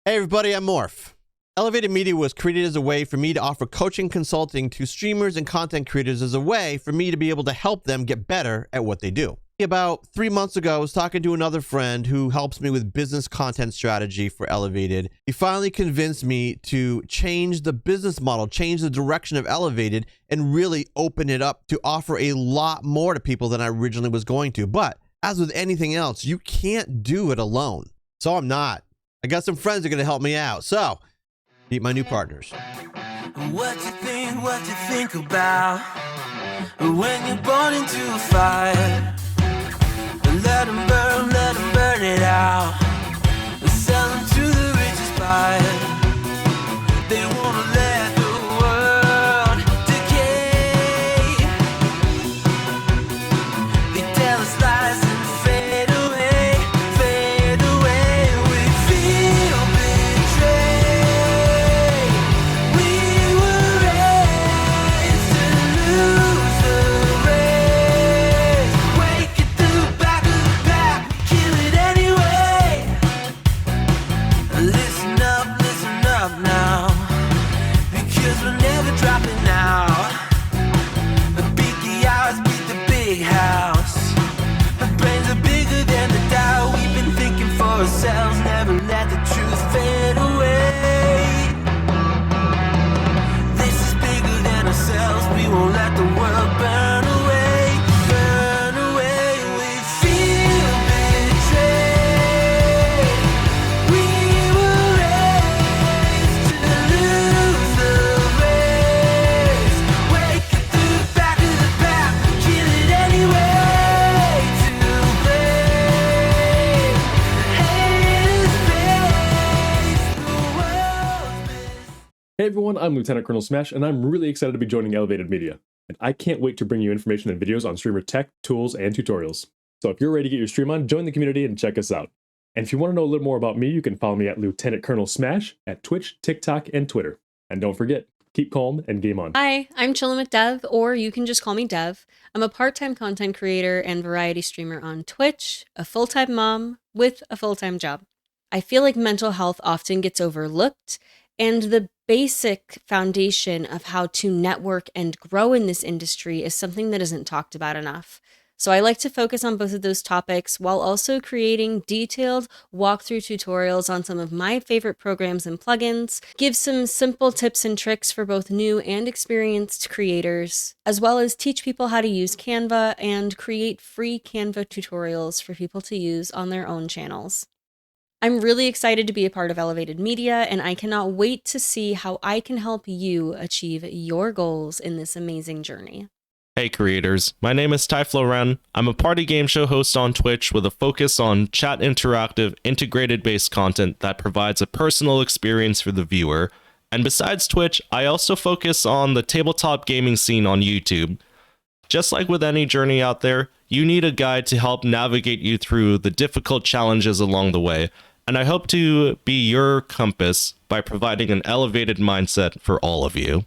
Hey everybody, I'm Morph. Elev8d Media was created as a way for me to offer coaching consulting to streamers and content creators as a way for me to be able to help them get better at what they do. About 3 months ago, I was talking to another friend who helps me with business content strategy for Elev8d. He finally convinced me to change the business model, change the direction of Elev8d, and really open it up to offer a lot more to people than I originally was going to. But as with anything else, you can't do it alone. So I'm not. I got some friends that are going to help me out. So, meet my new partners. What you think about when you're born into a fire? Let them burn it out. Sell them to the richest buyer. They wanna let the world decay. They tell us lies and fade away, fade away. We feel betrayed. We were raised to lose the race. Wake at the back of the pack, kill it anyway. Listen up now, because we're never dropping out. Beat the odds, beat the big house. The brains are bigger than the doubt. We've been thinking for ourselves, never let the truth fade away. This is bigger than ourselves, we won't let the world burn away, burn away. We feel betrayed. We were raised to lose the race. Wake at the back of the pack, kill it anyway. To blame, haters face the world's best. Hey everyone, I'm Lieutenant Colonel Smash, and I'm really excited to be joining Elev8d Media. And I can't wait to bring you information and videos on streamer tech, tools, and tutorials. So if you're ready to get your stream on, join the community and check us out. And if you want to know a little more about me, you can follow me at Lieutenant Colonel Smash at Twitch, TikTok, and Twitter. And don't forget, keep calm and game on. Hi, I'm chillin' with Dev, or you can just call me Dev. I'm a part-time content creator and variety streamer on Twitch, a full-time mom with a full-time job. I feel like mental health often gets overlooked, and the basic foundation of how to network and grow in this industry is something that isn't talked about enough. So I like to focus on both of those topics while also creating detailed walkthrough tutorials on some of my favorite programs and plugins, give some simple tips and tricks for both new and experienced creators, as well as teach people how to use Canva and create free Canva tutorials for people to use on their own channels. I'm really excited to be a part of Elev8d Media, and I cannot wait to see how I can help you achieve your goals in this amazing journey. Hey creators, my name is Tyfloren. I'm a party game show host on Twitch with a focus on chat interactive, integrated based content that provides a personal experience for the viewer. And besides Twitch, I also focus on the tabletop gaming scene on YouTube. Just like with any journey out there, you need a guide to help navigate you through the difficult challenges along the way. And I hope to be your compass by providing an elevated mindset for all of you.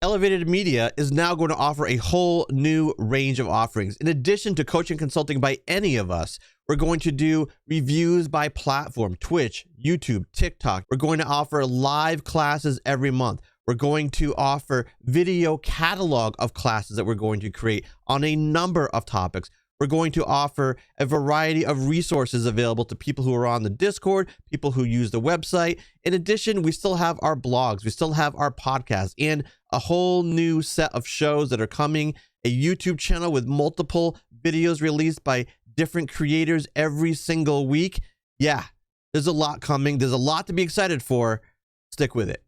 Elev8d Media is now going to offer a whole new range of offerings. In addition to coaching consulting by any of us, we're going to do reviews by platform, Twitch, YouTube, TikTok. We're going to offer live classes every month. We're going to offer video catalog of classes that we're going to create on a number of topics. We're going to offer a variety of resources available to people who are on the Discord, people who use the website. In addition, we still have our blogs, we still have our podcast, and a whole new set of shows that are coming, a YouTube channel with multiple videos released by different creators every single week. Yeah, there's a lot coming. There's a lot to be excited for. Stick with it.